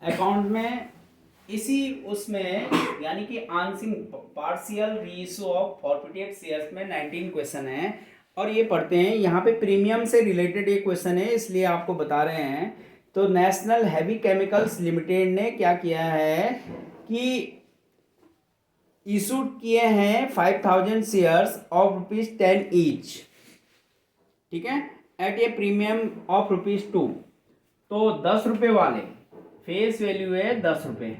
Account में इसी उसमें यानी कि आंशिक partial reissue of forfeited shares में 19 क्वेश्चन है और ये पढ़ते हैं। यहाँ पे प्रीमियम से रिलेटेड ये क्वेश्चन है, इसलिए आपको बता रहे हैं। तो नेशनल हैवी केमिकल्स लिमिटेड ने क्या किया है कि इशूड किए हैं 5000 शेयर्स ऑफ ₹10 ईच, ठीक है, एट ए प्रीमियम ऑफ ₹2। तो 10 रुपये वाले फेस वैल्यू है 10 रुपये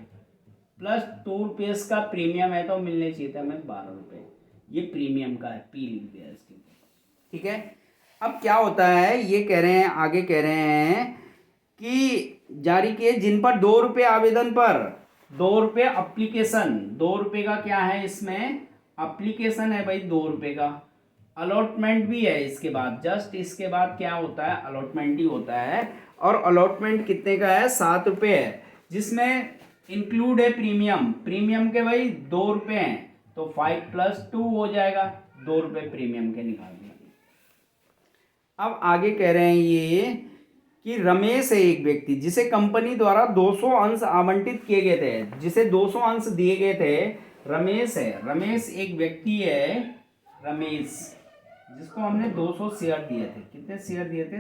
प्लस ₹2 का प्रीमियम है, तो मिलने चाहिए था हमें 12 रुपये। ये प्रीमियम का है, पी लिख दिया इसके ऊपर, ठीक है। अब क्या होता है, ये कह रहे हैं, आगे कह रहे हैं कि जारी किए जिन पर ₹2 आवेदन पर ₹2 अप्लीकेशन, ₹2 का क्या है इसमें अप्लीकेशन है भाई, ₹2 का अलॉटमेंट भी है। इसके बाद जस्ट इसके बाद क्या होता है, अलॉटमेंट ही होता है। और अलॉटमेंट कितने का है, ₹7 है, जिसमें इंक्लूड है प्रीमियम। प्रीमियम के भाई ₹2 हैं, तो 5 + 2 हो जाएगा, ₹2 प्रीमियम के निकाल दिए। अब आगे कह रहे हैं ये कि रमेश है एक व्यक्ति जिसे कंपनी द्वारा 200 अंश आवंटित किए गए थे, जिसे 200 अंश दिए गए थे। रमेश है, रमेश एक व्यक्ति है, रमेश जिसको हमने 200 शेयर दिए थे। कितने शेयर दिए थे,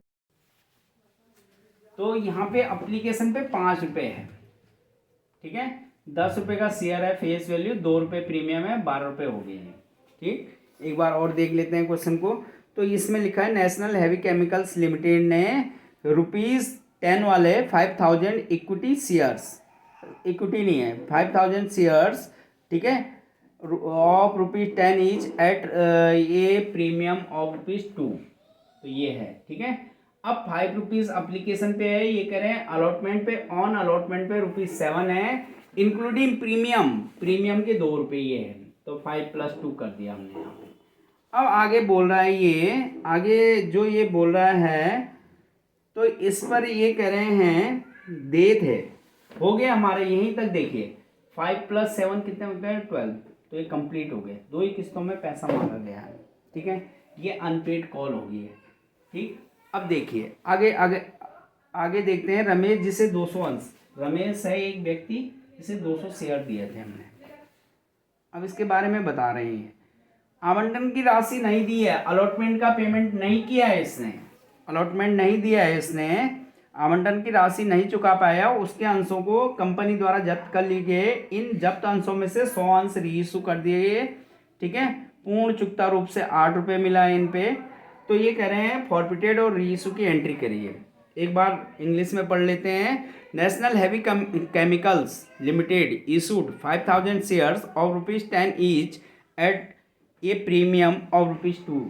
तो यहाँ पे अप्लीकेशन पे ₹5 है, ठीक है। ₹10 का शेयर है, फेस वैल्यू ₹2 प्रीमियम है, ₹12 हो गए हैं, ठीक। एक बार और देख लेते हैं क्वेश्चन को। तो इसमें लिखा है नेशनल हैवी केमिकल्स लिमिटेड ने ₹10 वाले 5000 इक्विटी शेयर्स, इक्विटी नहीं है, 5000 शेयर्स, ठीक है, of ₹10 each eight A premium of ₹2। तो ये है, ठीक है। अब ₹5 अप्लीकेशन पे है, ये कह रहे हैं अलॉटमेंट पे, ऑन अलॉटमेंट पे ₹7 है, इंक्लूडिंग प्रीमियम, प्रीमियम के ₹2 ये है। तो 5 + 2 कर दिया हमने यहाँ पे। अब आगे बोल रहा है, ये आगे जो ये बोल रहा है, तो इस पर ये कह रहे हैं दे थे, हो गए हमारे यहीं तक। देखिए 5 + 7 कितने होते हैं, 12। तो ये कंप्लीट हो गए, 2 ही किस्तों में पैसा मांगा गया है, ठीक है। ये अनपेड कॉल हो गई है, ठीक। अब देखिए आगे आगे आगे देखते हैं। रमेश जिसे 200 अंश, रमेश है एक व्यक्ति जिसे 200 शेयर दिए थे हमने। अब इसके बारे में बता रहे हैं, आवंटन की राशि नहीं दी है, अलॉटमेंट का पेमेंट नहीं किया है इसने, अलॉटमेंट नहीं दिया है इसने, आवंटन की राशि नहीं चुका पाया, उसके अंशों को कंपनी द्वारा जब्त कर लिए गए। इन जब्त अंशों में से 100 अंश रीइश्यू कर दिए गए, ठीक है। पूर्ण चुकता रूप से ₹8 मिला है इन पे। तो ये कह रहे हैं फॉरफिटेड और रीइश्यू की एंट्री करिए। एक बार इंग्लिश में पढ़ लेते हैं। National heavy chemicals limited issued 5000 shares of ₹10 each eight A premium of ₹2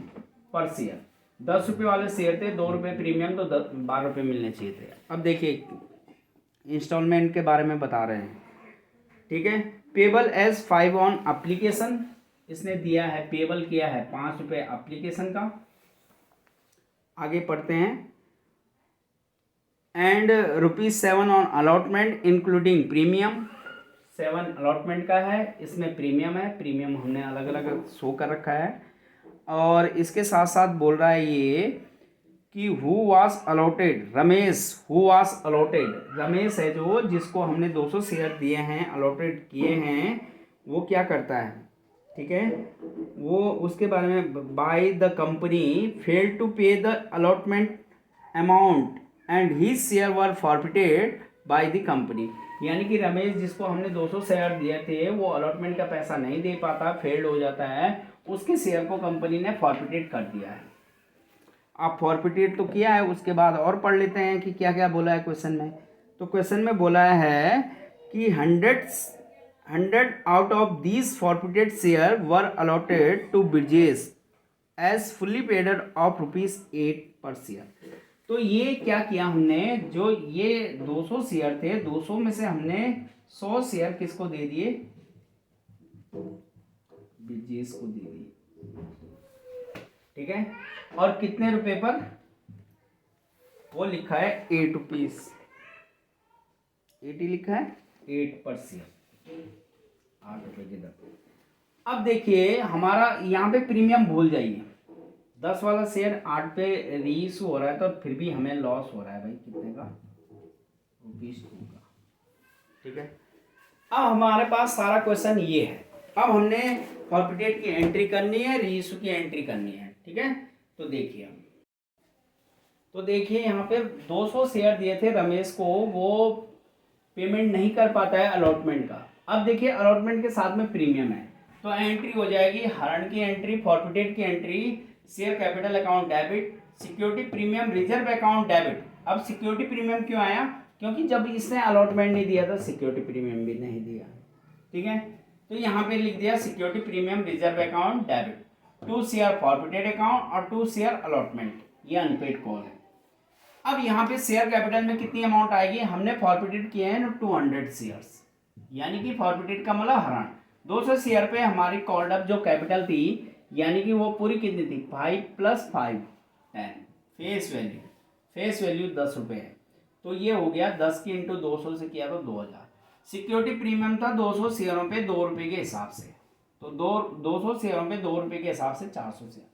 पर शेयर। ₹10 वाले शेयर थे, ₹2 प्रीमियम, तो ₹12 मिलने चाहिए थे। अब देखिए इंस्टॉलमेंट के बारे में बता रहे हैं, ठीक है। पेबल एज 5 ऑन अप्लीकेशन, इसने दिया है, पेबल किया है ₹5 अप्लीकेशन का। आगे पढ़ते हैं। And ₹7 on allotment including premium, 7 allotment का है, इसमें प्रीमियम है, प्रीमियम हमने अलग अलग शो कर रखा है। और इसके साथ साथ बोल रहा है ये कि who was allotted, Ramesh who was allotted, Ramesh है जो, जिसको हमने 200 शेयर दिए हैं, अलॉटेड किए हैं, वो क्या करता है, ठीक है, वो उसके बारे में, by the company fail to pay the allotment amount and his share were forfeited by the company. यानी कि रमेश जिसको हमने 200 शेयर दिए थे, वो अलॉटमेंट का पैसा नहीं दे पाता, फेल्ड हो जाता है, उसके शेयर को कंपनी ने फॉरफिटेड कर दिया है। आप फॉरफिटेड तो किया है, उसके बाद और पढ़ लेते हैं कि क्या क्या बोला है क्वेश्चन में। तो क्वेश्चन में बोला है कि 100 out of these forfeited share were allotted to Brijesh as fully paid of ₹8 per share. तो ये क्या किया हमने, जो ये 200 शेयर थे, 200 में से हमने 100 शेयर किसको दे दिए, ब्रिजेश को दे दिए, ठीक है। और कितने रुपए पर, वो लिखा है ₹8, 80 लिखा है, 8 पर शेयर, ₹8 की दर। अब देखिए हमारा यहाँ पे प्रीमियम भूल जाइए, 10 वाला शेयर 8 पे रीइश्यू हो रहा है, तो फिर भी हमें लॉस हो रहा है भाई, कितने का, ₹2 का। ठीक है। अब हमारे पास सारा क्वेश्चन ये है। अब हमने फॉरफिटेड की एंट्री करनी है, रीइशू की एंट्री करनी है। ठीक है, तो देखिए यहाँ पे 200 शेयर दिए थे रमेश को, वो पेमेंट नहीं कर पाता है अलॉटमेंट का। अब देखिए अलॉटमेंट के साथ में प्रीमियम है, तो एंट्री हो जाएगी हरण की एंट्री, फॉरफिटेड की entry, share capital account debit, security premium reserve account debit. अब सिक्योरिटी प्रीमियम क्यों आया? क्योंकि जब इसने अलॉटमेंट नहीं दिया था सिक्योरिटी प्रीमियम भी नहीं दिया। ठीक है, तो यहाँ पे लिख दिया security premium reserve account debit, 2 share forfeited account और 2 शेयर अलॉटमेंट, ये अनपेड कॉल है। अब यहाँ पे शेयर कैपिटल में कितनी अमाउंट आएगी? हमने फॉरफिटेड किए हैं 200 शेयर्स, यानी कि फॉरफिटेड का मतलब हरण। 200 शेयर पे हमारी कॉल्ड अप जो कैपिटल थी, यानी कि वो पूरी कितनी थी? 5 + 5 10। फेस वैल्यू 10 रुपये है, तो ये हो गया 10 की इंटू 200 से किया तो 2000। सिक्योरिटी प्रीमियम था 200 शेयरों पे 2 रुपये के हिसाब से, तो 200 शेयरों पे 2 रुपये के हिसाब से 400 शेयर।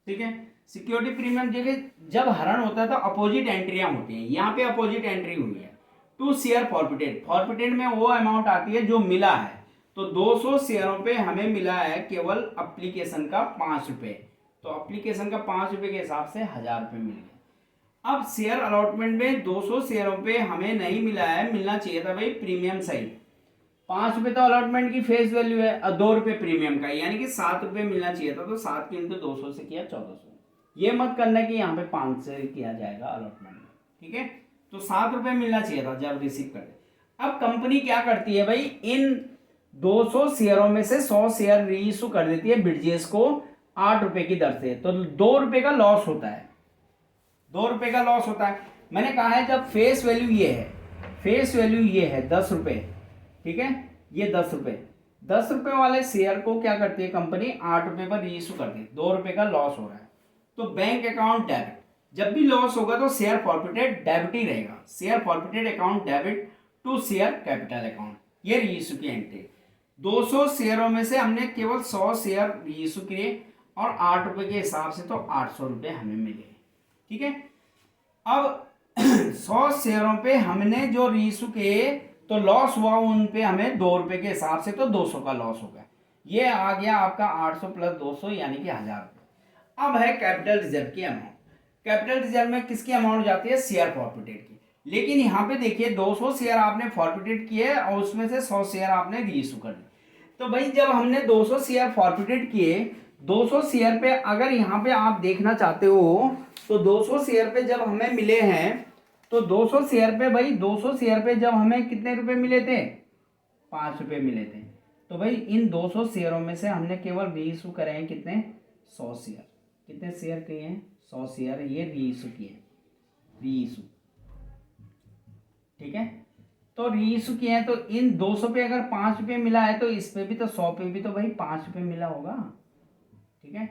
ठीक है, सिक्योरिटी प्रीमियम देखिए जब हरण होता है तो अपोजिट एंट्रियां होती हैं, यहाँ पे अपोजिट एंट्री हुई है। 2 शेयर फॉरफिटेड में वो अमाउंट आती है जो मिला है, तो 200 शेयरों पे हमें मिला है केवल एप्लीकेशन का 5 रुपये, तो एप्लीकेशन का 5 रुपये के हिसाब से 1000 रुपये मिल गए। अब शेयर अलॉटमेंट में 200 शेयरों पे हमें नहीं मिला है, मिलना चाहिए था भाई प्रीमियम सही। 5 रुपये तो अलॉटमेंट की फेस वैल्यू है और 2 रुपये प्रीमियम का, यानी कि 7 रुपये मिलना चाहिए था, तो 7 की इंटू 200 से किया 1400। ये मत करना कि यहाँ पे 5 से किया जाएगा अलॉटमेंट में। ठीक है, तो 7 रुपये मिलना चाहिए था जब रिसीव करते। अब कंपनी क्या करती है भाई, इन 200 शेयरों में से 100 शेयर रीइशू कर देती है ब्रिजेश को 8 रुपये की दर से, तो 2 रुपये का लॉस होता है। 2 रुपये का लॉस होता है। मैंने कहा है जब फेस वैल्यू ये है, फेस वैल्यू ये है 10 रुपये, ठीक है, ये 10 रुपये, 10 रुपये वाले शेयर को क्या करती है कंपनी? 8 रुपये पर रीइशू करती है। 2 रुपये का लॉस हो रहा है, तो बैंक अकाउंट डेबिट। जब भी लॉस होगा तो शेयर फॉरफिटेड डेबिट ही रहेगा, share forfeited account debit to share capital account, ये रीइशू की एंट्री। 200 शेयरों में से हमने केवल 100 शेयर रीइशू किए और 8 रुपये के हिसाब से तो 800 रुपये हमें मिले। ठीक है, अब 100 शेयरों पे हमने जो रीइशू किए तो लॉस हुआ उन पे हमें 2 रुपये के हिसाब से, तो 200 का लॉस हो गया। ये आ गया आपका 800 + 200 यानी कि 1000 रुपये। अब है कैपिटल रिजर्व की अमाउंट। कैपिटल रिजर्व में किसकी अमाउंट जाती है? शेयर फॉरफिटेड की। लेकिन यहाँ पे देखिए 200 शेयर आपने फॉरफिटेड किए और उसमें से 100 शेयर आपने रीइशू कर दिए। तो भाई जब हमने 200 शेयर फॉरफिटेड किए, 200 शेयर पे अगर यहाँ पे आप देखना चाहते हो तो 200 शेयर पे जब हमें मिले हैं, तो 200 शेयर पे भाई 200 शेयर पे जब हमें कितने रुपए मिले थे? 5 रुपये मिले थे। तो भाई इन 200 शेयरों में से हमने केवल रीइशू करे हैं कितने? 100 शेयर। कितने शेयर किए हैं? 100 शेयर ये रीइशू किए, रीइशू। ठीक है, तो रीइशू किए हैं, तो इन 200 पे अगर 5 रुपये मिला है तो इस पे भी तो 100 पे भी तो भाई 5 रुपये मिला होगा। ठीक है,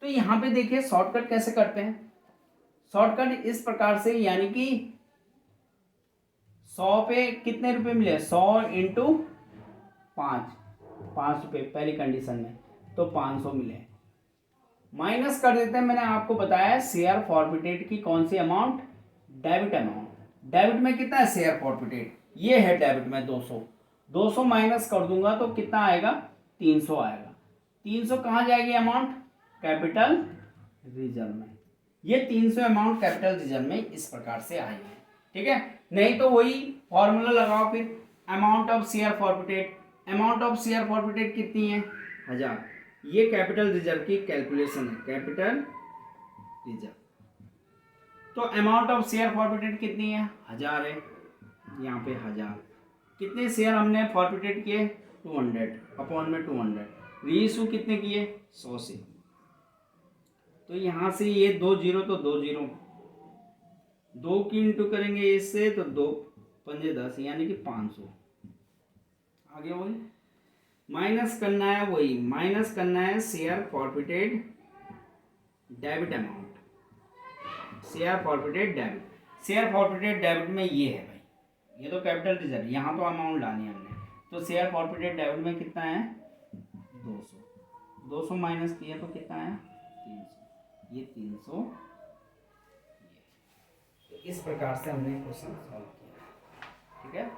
तो यहाँ पे देखिए शॉर्टकट कैसे करते हैं। शॉर्टकट इस प्रकार से, यानी कि 100 पे कितने रुपए मिले? 100 इंटू 5 रुपये पहली कंडीशन में, तो 500 मिले। माइनस कर देते हैं, मैंने आपको बताया शेयर फॉरफिटेड की कौन सी अमाउंट? Debit amount. डेबिट में कितना है शेयर फॉरफिटेड? ये है डेबिट में 200 माइनस कर दूंगा तो कितना आएगा? 300 आएगा। 300 कहाँ जाएगी अमाउंट? कैपिटल रिजर्व में। ये 300 अमाउंट कैपिटल रिजर्व में इस प्रकार से आई है। ठीक है, नहीं तो वही फॉर्मूला लगाओ फिर, amount of share forfeited. Amount of share forfeited कितनी है? 1000। ये कैपिटल रिजर्व की कैलकुलेशन है, कैपिटल रिजर्व। तो अमाउंट ऑफ शेयर फॉरफिटेड कितनी है? 1000 है, यहाँ पे 1000। कितने शेयर हमने फॉरफिटेड किए? 200 अपॉन में 200। रीइशू कितने किए? 100 से। तो यहाँ से ये 2 जीरो तो 2 जीरो, 2 की इंटू करेंगे इससे तो 2 पंजे 10 यानी कि 500। आगे वही माइनस करना है, वही माइनस करना है share forfeited debit amount. Share forfeited debit, share forfeited debit में ये है भाई, ये तो कैपिटल रिजर्व, यहाँ तो अमाउंट लानी है हमने, तो शेयर फॉरफिटेड डेबिट में कितना है? 200। 200 माइनस किया तो कितना है? 300। ये 300। तो इस प्रकार से हमने क्वेश्चन सॉल्व किया। ठीक है।